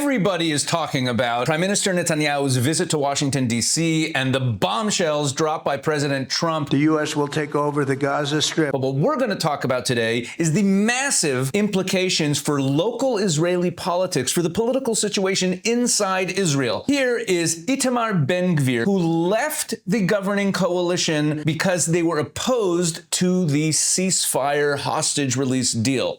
everybody is talking about Prime Minister Netanyahu's visit to Washington, D.C., and the bombshells dropped by President Trump. The U.S. will take over the Gaza Strip. But what we're going to talk about today is the massive implications for local Israeli politics, for the political situation inside Israel. Here is Itamar Ben-Gvir, who left the governing coalition because they were opposed to the ceasefire hostage release deal.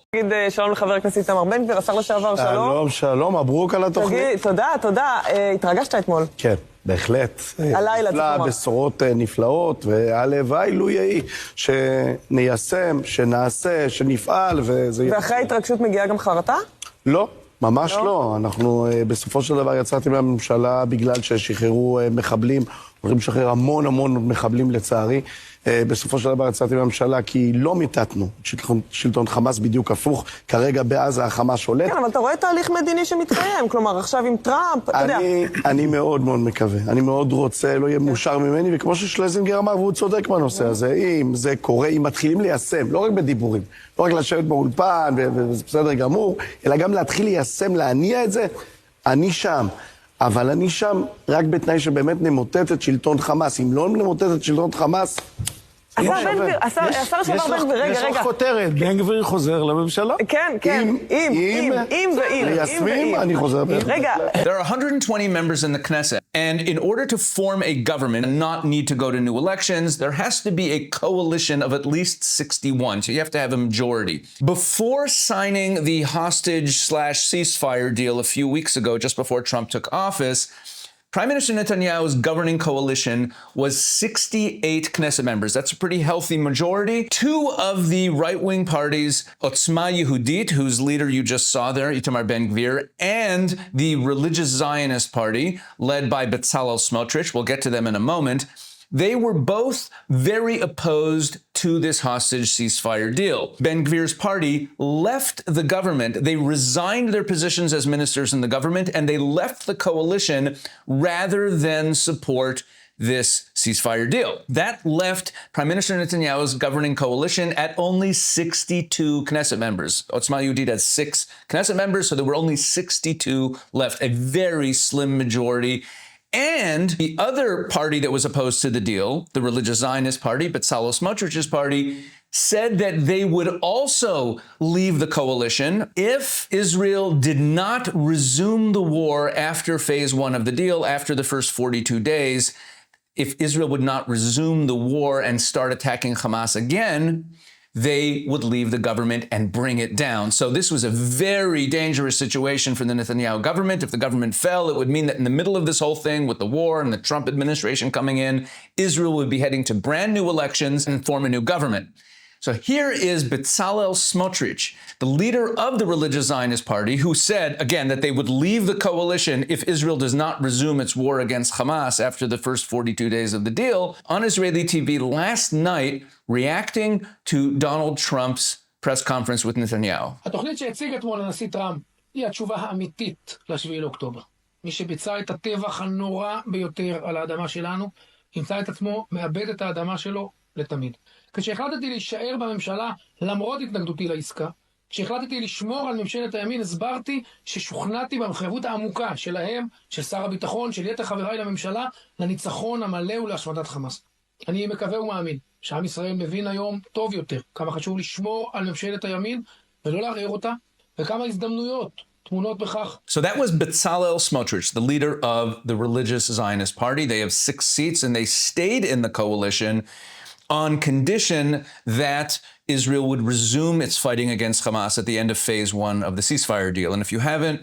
שלום לחבר הכנסת איתמר בן-גביר, השר לשעבר, שלום. שלום, מברוק על התוכנית. תודה. התרגשת אתמול? כן, בהחלט. הלילה, נפלא, בשורות נפלאות, והלוואי לו יהי שניישם, שנעשה, שנפעל, וזה... ואחרי ההתרגשות מגיעה גם חרטה? לא. ממש לא. אנחנו בסופו של דבר יצאתי מהממשלה בגלל ששחררו מחבלים, הולכים לשחרר המון מחבלים לצערי. בסופו של דבר יצאתי מהממשלה כי לא מיטטנו שלטון חמאס, בדיוק הפוך. כרגע בעזה החמאס שולט. כן, אבל אתה רואה תהליך מדיני שמתקיים, כלומר עכשיו עם טראמפ, אתה יודע. אני מאוד מקווה, אני מאוד רוצה, לא יהיה מאושר ממני, וכמו ששלזינגר אמר, והוא צודק בנושא הזה, אם זה קורה, אם מתחילים ליישם, לא רק בדיבורים, לא רק לשבת באולפן, וזה בסדר גמור, אלא גם להתחיל ליישם, להניע את זה, אני שם. אבל אני שם רק בתנאי שבאמת נמוטט את שלטון חמאס. אם לא נמוטט את שלטון חמאס... השר לשעבר בן-גביר, רגע. יש לך כותרת, בן-גביר חוזר לממשלה. כן. אם ליישמים, אני חוזר. רגע. There are 120 members in the Knesset, and in order to form a government and not need to go to new elections, there has to be a coalition of at least 61, so you have to have a majority. Before signing the hostage/ceasefire deal a few weeks ago, just before Trump took office, Prime Minister Netanyahu's governing coalition was 68 Knesset members. That's a pretty healthy majority. Two of the right-wing parties, Otzma Yehudit, whose leader you just saw there, Itamar Ben-Gvir, and the Religious Zionist Party, led by Bezalel Smotrich, we'll get to them in a moment, they were both very opposed to this hostage ceasefire deal. Ben-Gvir's party left the government. They resigned their positions as ministers in the government, and they left the coalition rather than support this ceasefire deal. That left Prime Minister Netanyahu's governing coalition at only 62 Knesset members. Otzma Yehudit had 6 Knesset members, so there were only 62 left, a very slim majority. And the other party that was opposed to the deal, the Religious Zionist Party, Bezalel Smotrich's party, said that they would also leave the coalition if Israel did not resume the war after phase 1 of the deal, after the first 42 days. If Israel would not resume the war and start attacking Hamas again, they would leave the government and bring it down. So this was a very dangerous situation for the Netanyahu government. If the government fell, it would mean that in the middle of this whole thing with the war and the Trump administration coming in, Israel would be heading to brand new elections and form a new government. So here is Bezalel Smotrich, the leader of the Religious Zionist Party, who said, again, that they would leave the coalition if Israel does not resume its war against Hamas after the first 42 days of the deal, on Israeli TV last night, reacting to Donald Trump's press conference with Netanyahu. התוכנית שהציג אתמול הנשיא טראמפ היא התשובה האמיתית ל-7 לאוקטובר. מי שביצע את הטבח הנורא ביותר על האדמה שלנו, ימצא את עצמו מאבד את האדמה שלו לתמיד. כשהחלטתי להישאר בממשלה למרות התנגדותי לעסקה, כשהחלטתי לשמור על ממשלת הימין, הסברתי ששוכנעתי במחויבות העמוקה שלהם, של שר הביטחון, של יתר חבריי לממשלה, לניצחון המלא ולהשמדת חמאס. אני מקווה ומאמין שעם ישראל מבין היום טוב יותר כמה חשוב לשמור על ממשלת הימין ולא לערער אותה, וכמה הזדמנויות תמונות בכך. So that was Bezalel Smotrich, the leader of the Religious Zionist Party. They have 6 seats and they stayed in the coalition on condition that Israel would resume its fighting against Hamas at the end of phase 1 of the ceasefire deal. And if you haven't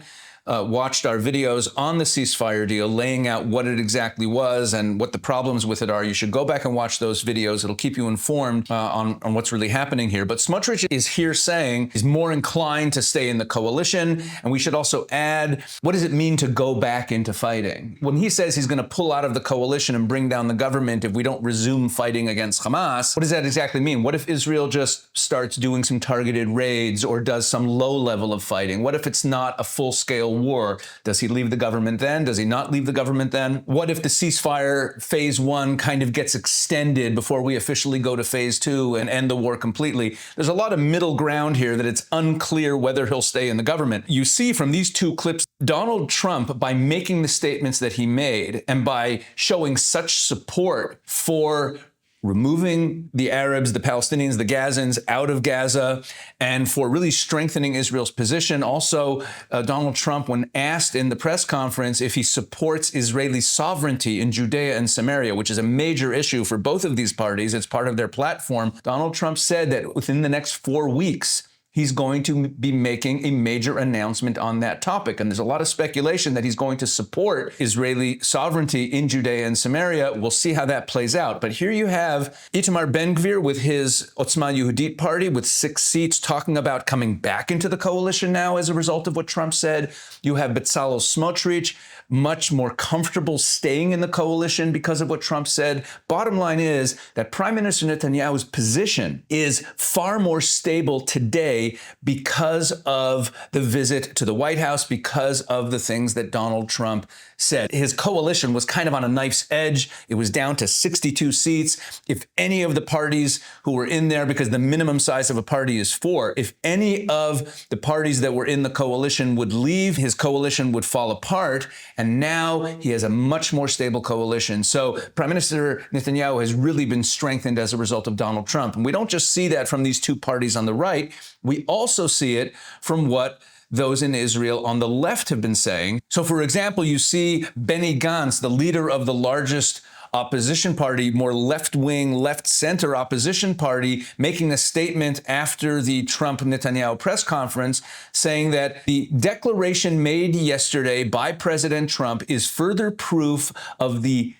watched our videos on the ceasefire deal, laying out what it exactly was and what the problems with it are, you should go back and watch those videos. It'll keep you informed on what's really happening here. But Smotrich is here saying he's more inclined to stay in the coalition. And we should also add, what does it mean to go back into fighting? When he says he's going to pull out of the coalition and bring down the government if we don't resume fighting against Hamas, what does that exactly mean? What if Israel just starts doing some targeted raids or does some low level of fighting? What if it's not a full-scale war. Does he leave the government then? Does he not leave the government then? What if the ceasefire phase 1 kind of gets extended before we officially go to phase 2 and end the war completely? There's a lot of middle ground here that it's unclear whether he'll stay in the government. You see from these two clips, Donald Trump, by making the statements that he made and by showing such support for removing the Arabs, the Palestinians, the Gazans out of Gaza, and for really strengthening Israel's position. Also, Donald Trump, when asked in the press conference if he supports Israeli sovereignty in Judea and Samaria, which is a major issue for both of these parties, it's part of their platform, Donald Trump said that within the next 4 weeks, he's going to be making a major announcement on that topic. And there's a lot of speculation that he's going to support Israeli sovereignty in Judea and Samaria. We'll see how that plays out. But here you have Itamar Ben-Gvir with his Otzma Yehudit party with 6 seats talking about coming back into the coalition now as a result of what Trump said. You have Bezalel Smotrich, much more comfortable staying in the coalition because of what Trump said. Bottom line is that Prime Minister Netanyahu's position is far more stable today because of the visit to the White House, because of the things that Donald Trump said. His coalition was kind of on a knife's edge. It was down to 62 seats. If any of the parties who were in there, because the minimum size of a party is 4, if any of the parties that were in the coalition would leave, his coalition would fall apart. And now he has a much more stable coalition. So Prime Minister Netanyahu has really been strengthened as a result of Donald Trump. And we don't just see that from these two parties on the right. We also see it from what those in Israel on the left have been saying. So, for example, you see Benny Gantz, the leader of the largest opposition party, more left-wing, left-center opposition party, making a statement after the Trump-Netanyahu press conference saying that the declaration made yesterday by President Trump is further proof of the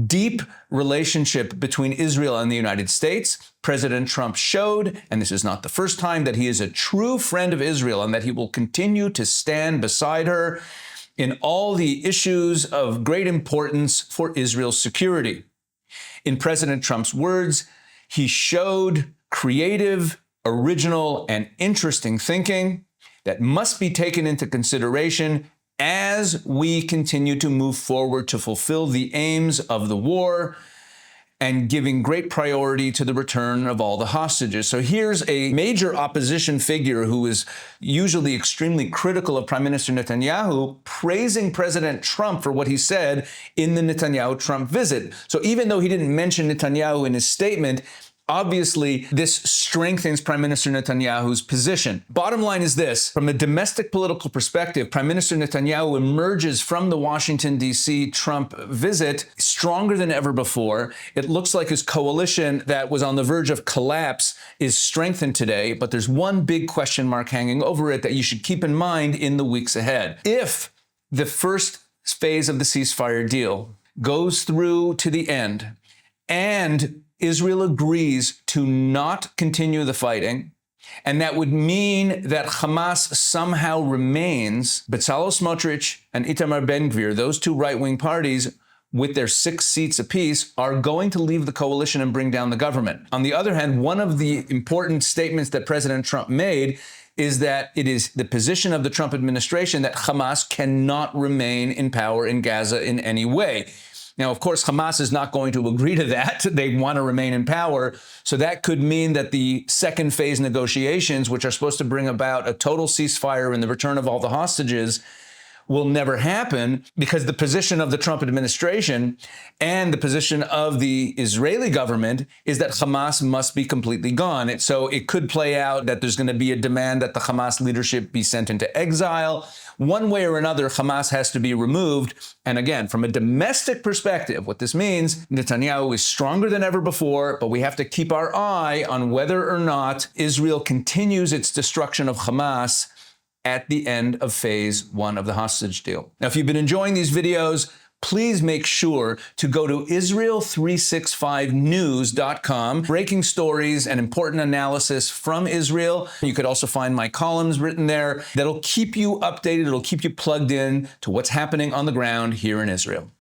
deep relationship between Israel and the United States. President Trump showed, and this is not the first time, that he is a true friend of Israel and that he will continue to stand beside her in all the issues of great importance for Israel's security. In President Trump's words, he showed creative, original, and interesting thinking that must be taken into consideration as we continue to move forward to fulfill the aims of the war and giving great priority to the return of all the hostages. So here's a major opposition figure who is usually extremely critical of Prime Minister Netanyahu, praising President Trump for what he said in the Netanyahu-Trump visit. So even though he didn't mention Netanyahu in his statement, obviously, this strengthens Prime Minister Netanyahu's position. Bottom line is this: from a domestic political perspective, Prime Minister Netanyahu emerges from the Washington, D.C. Trump visit stronger than ever before. It looks like his coalition that was on the verge of collapse is strengthened today, but there's one big question mark hanging over it that you should keep in mind in the weeks ahead. If the first phase of the ceasefire deal goes through to the end and Israel agrees to not continue the fighting, and that would mean that Hamas somehow remains, Bezalel Smotrich and Itamar Ben-Gvir, those two right-wing parties, with their 6 seats apiece, are going to leave the coalition and bring down the government. On the other hand, one of the important statements that President Trump made is that it is the position of the Trump administration that Hamas cannot remain in power in Gaza in any way. Now, of course, Hamas is not going to agree to that. They want to remain in power. So that could mean that the second phase negotiations, which are supposed to bring about a total ceasefire and the return of all the hostages, will never happen, because the position of the Trump administration and the position of the Israeli government is that Hamas must be completely gone. And so it could play out that there's going to be a demand that the Hamas leadership be sent into exile. One way or another, Hamas has to be removed. And again, from a domestic perspective, what this means, Netanyahu is stronger than ever before, but we have to keep our eye on whether or not Israel continues its destruction of Hamas at the end of phase 1 of the hostage deal. Now, if you've been enjoying these videos, please make sure to go to Israel365news.com. Breaking stories and important analysis from Israel. You could also find my columns written there that'll keep you updated. It'll keep you plugged in to what's happening on the ground here in Israel.